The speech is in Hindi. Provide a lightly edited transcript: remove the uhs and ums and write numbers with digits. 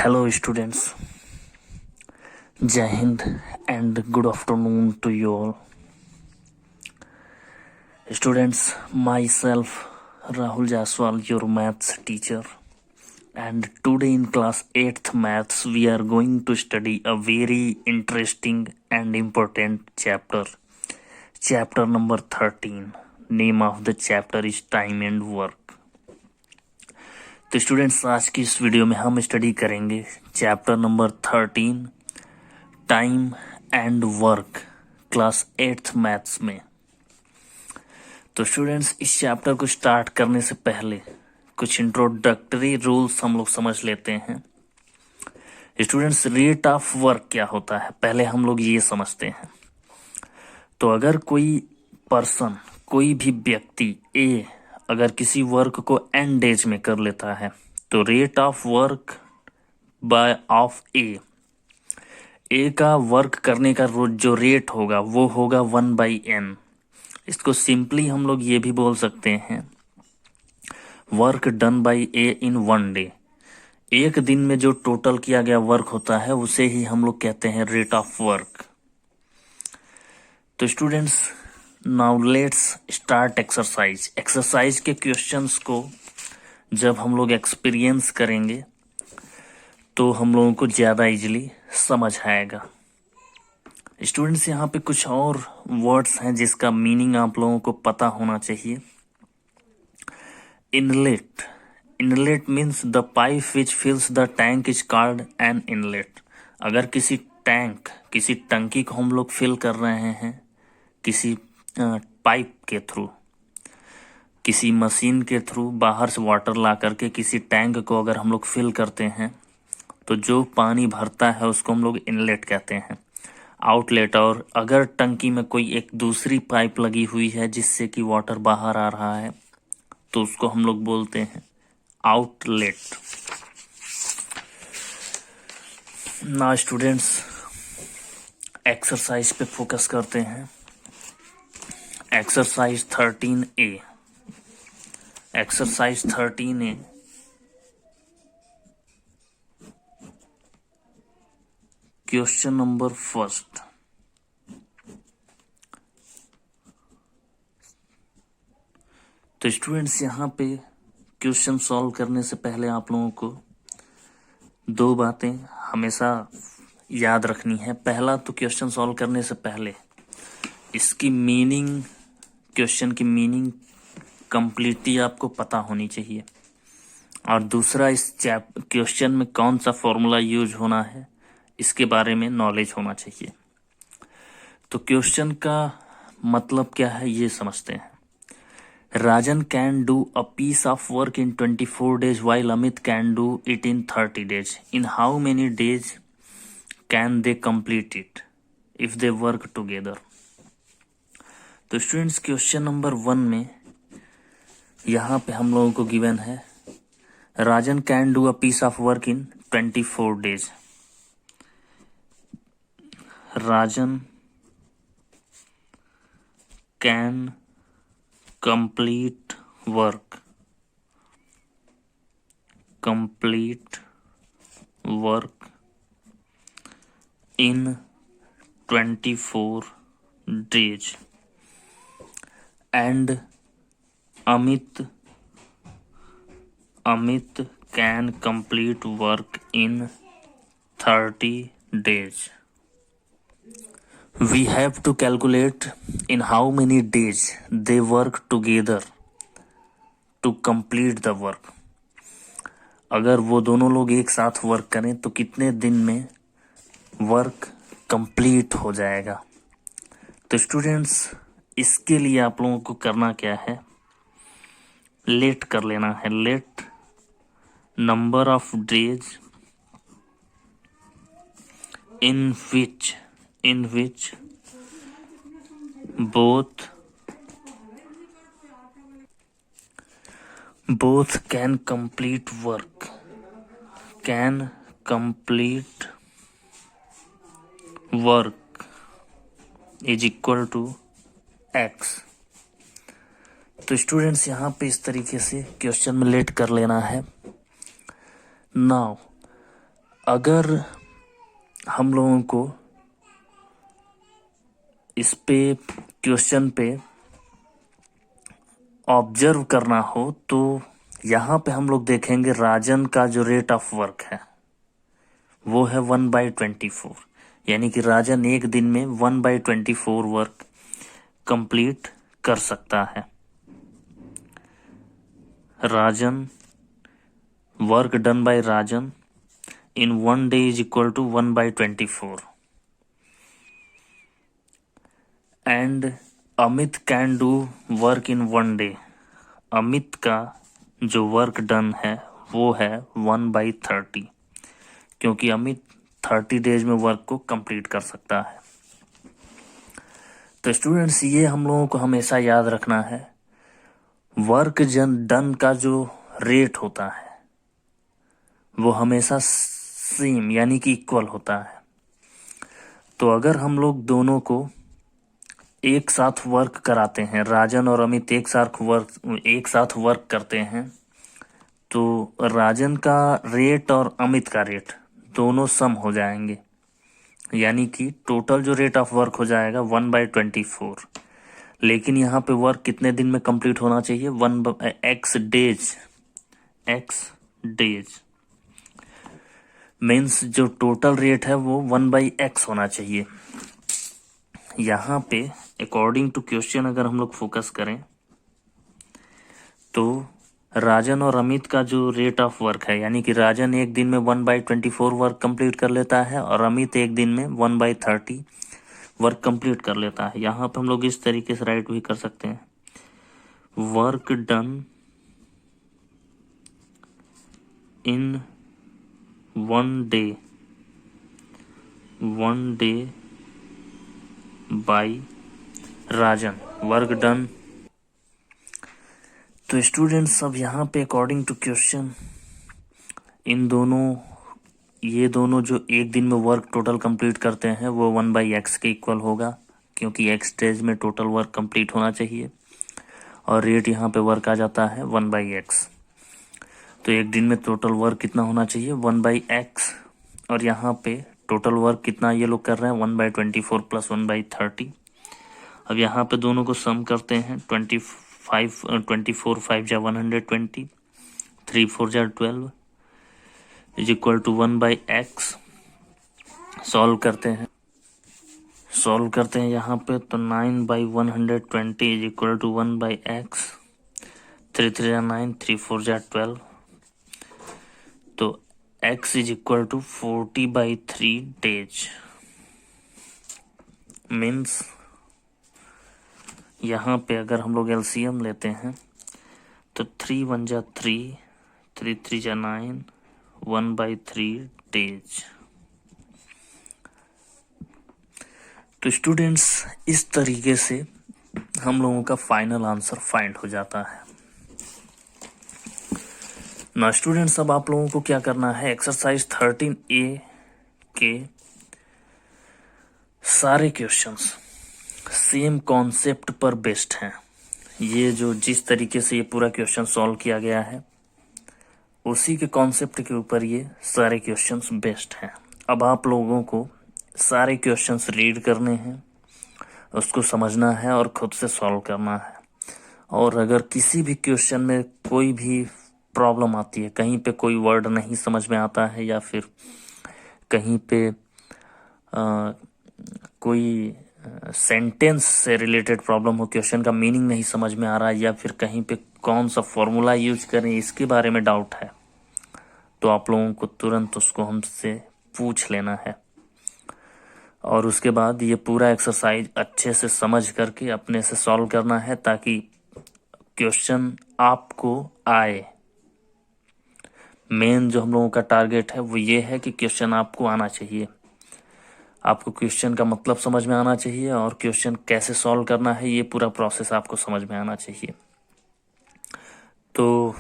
Hello students, Jai Hind and good afternoon to you all. Students, myself Rahul Jaswal, your maths teacher, and today in class 8th maths we are going to study a very interesting and important chapter. Chapter number 13. Name of the chapter is Time and Work. तो स्टूडेंट्स आज की इस वीडियो में हम स्टडी करेंगे chapter number 13 time and work class 8th maths में। तो स्टूडेंट्स इस चैप्टर को स्टार्ट करने से पहले कुछ इंट्रोडक्टरी रूल्स हम लोग समझ लेते हैं। स्टूडेंट्स, रेट ऑफ वर्क क्या होता है पहले हम लोग ये समझते हैं। तो अगर कोई पर्सन, कोई भी व्यक्ति ए अगर किसी वर्क को एन डेज में कर लेता है तो rate of work by of A का वर्क करने का जो रेट होगा वो होगा 1/n। इसको सिंपली हम लोग ये भी बोल सकते हैं वर्क डन बाय ए इन 1 डे। एक दिन में जो टोटल किया गया वर्क होता है उसे ही हम लोग कहते हैं रेट ऑफ वर्क। तो students, now let's start exercise के क्वेश्चंस को जब हम लोग एक्सपीरियंस करेंगे तो हम लोगों को ज़्यादा इजीली समझ आएगा। स्टूडेंट्स, यहाँ पे कुछ और वर्ड्स हैं जिसका मीनिंग आप लोगों को पता होना चाहिए। Inlet means the pipe which फिल्स the tank is called an inlet. अगर किसी टंकी को हम लोग फिल कर रहे हैं किसी पाइप के थ्रू, किसी मशीन के थ्रू बाहर से वाटर ला करके किसी टैंक को अगर हम लोग फिल करते हैं तो जो पानी भरता है उसको हम लोग इनलेट कहते हैं। आउटलेट, और अगर टंकी में कोई एक दूसरी पाइप लगी हुई है जिससे कि वाटर बाहर आ रहा है तो उसको हम लोग बोलते हैं आउटलेट। ना स्टूडेंट्स, एक्सरसाइज पे फोकस करते हैं। Exercise 13A। Exercise 13A question number first. तो स्टूडेंट्स, यहाँ पे क्वेश्चन सॉल्व करने से पहले आप लोगों को 2 बातें हमेशा याद रखनी है। पहला तो क्वेश्चन सॉल्व करने से पहले इसकी मीनिंग, क्वेश्चन की मीनिंग कंप्लीटली आपको पता होनी चाहिए। और दूसरा, इस क्वेश्चन में कौन सा फॉर्मूला यूज होना है इसके बारे में नॉलेज होना चाहिए। तो क्वेश्चन का मतलब क्या है ये समझते हैं। Rajan can do a piece of work in 24 days while Amit can do it in 30 days। In how many days can they complete it if they work together. तो स्टूडेंट्स, क्वेश्चन नंबर 1 में यहाँ पे हम लोगों को गिवन है Rajan can do a piece of work in 24 days। Rajan can complete work in 24 days and Amit can complete work in 30 days. We have to calculate in how many days they work together to complete the work. अगर वो दोनों लोग एक साथ वर्क करें तो कितने दिन में वर्क कंप्लीट हो जाएगा। तो स्टूडेंट्स, इसके लिए आप लोगों को करना क्या है, लेट कर लेना है। Let number of days in which both can complete work is equal to x। तो स्टूडेंट्स, यहाँ पे इस तरीके से क्वेश्चन में लेट कर लेना है। नाउ अगर हम लोगों को इस पे क्वेश्चन पे ऑब्जर्व करना हो तो यहाँ पे हम लोग देखेंगे राजन का जो रेट ऑफ वर्क है वो है 1/24, यानी कि राजन एक दिन में 1/24 वर्क कंप्लीट कर सकता है। Rajan, work done by Rajan in 1 day is equal to 1/24 and Amit can do work in 1 day। Amit का जो वर्क डन है वो है 1/30, क्योंकि अमित 30 डेज में वर्क को कंप्लीट कर सकता है। तो स्टूडेंट्स, ये हम लोगों को हमेशा याद रखना है, वर्क डन का जो रेट होता है वो हमेशा सेम यानी कि इक्वल होता है। तो अगर हम लोग दोनों को एक साथ वर्क कराते हैं, राजन और अमित एक साथ वर्क करते हैं, तो राजन का रेट और अमित का रेट दोनों सम हो जाएंगे, यानी कि टोटल जो रेट ऑफ वर्क हो जाएगा 1/24। लेकिन यहाँ पे वर्क कितने दिन में कंप्लीट होना चाहिए? x डेज मीन्स जो टोटल रेट है वो 1/x होना चाहिए। यहाँ पे अकॉर्डिंग टू क्वेश्चन अगर हम लोग फोकस करें तो राजन और अमित का जो रेट ऑफ वर्क है, यानी कि राजन एक दिन में 1/24 वर्क कंप्लीट कर लेता है और अमित एक दिन में 1/30 वर्क कंप्लीट कर लेता है। यहाँ पे हम लोग इस तरीके से राइट भी कर सकते हैं, work done in 1 day by Rajan, work done. तो स्टूडेंट्स, अब यहाँ पे अकॉर्डिंग टू क्वेश्चन ये दोनों जो एक दिन में वर्क टोटल कंप्लीट करते हैं वो 1/x के इक्वल होगा, क्योंकि x स्टेज में टोटल वर्क कंप्लीट होना चाहिए और रेट यहाँ पे वर्क आ जाता है 1/x। तो एक दिन में टोटल वर्क कितना होना चाहिए? 1/x, और यहाँ पे टोटल वर्क कितना ये लोग कर रहे हैं? 1/24 प्लस 1/30। अब यहाँ पे दोनों को सम करते हैं, 24 5 जा 120, 3 4 जा 12 is equal to 1/x। Solve करते हैं यहाँ पे, तो 9/120 इज इक्वल टू 1/x। 3 3 जा 9, 3 4 जा 12, तो x is equal to 40/3 days. Means यहाँ पे अगर हम लोग एलसीएम लेते हैं तो 3 1 जा 3, 3 3 जा 9, 1/3 डेज। तो स्टूडेंट्स, इस तरीके से हम लोगों का फाइनल आंसर फाइंड हो जाता है। ना स्टूडेंट्स, अब आप लोगों को क्या करना है, एक्सरसाइज 13A के सारे क्वेश्चंस सेम कॉन्सेप्ट पर बेस्ड हैं। ये जो जिस तरीके से ये पूरा क्वेश्चन सॉल्व किया गया है उसी के कॉन्सेप्ट के ऊपर ये सारे क्वेश्चंस बेस्ड हैं। अब आप लोगों को सारे क्वेश्चंस रीड करने हैं, उसको समझना है और खुद से सॉल्व करना है। और अगर किसी भी क्वेश्चन में कोई भी प्रॉब्लम आती है, कहीं पे कोई वर्ड नहीं समझ में आता है या फिर कहीं पे कोई सेंटेंस से रिलेटेड प्रॉब्लम हो, क्वेश्चन का मीनिंग नहीं समझ में आ रहा है या फिर कहीं पे कौन सा फॉर्मूला यूज करें इसके बारे में डाउट है, तो आप लोगों को तुरंत उसको हमसे पूछ लेना है और उसके बाद ये पूरा एक्सरसाइज अच्छे से समझ करके अपने से सॉल्व करना है ताकि क्वेश्चन आपको आए। मेन जो हम लोगों का टारगेट है वो ये है कि क्वेश्चन आपको आना चाहिए, आपको क्वेश्चन का मतलब समझ में आना चाहिए और क्वेश्चन कैसे सॉल्व करना है ये पूरा प्रोसेस आपको समझ में आना चाहिए। तो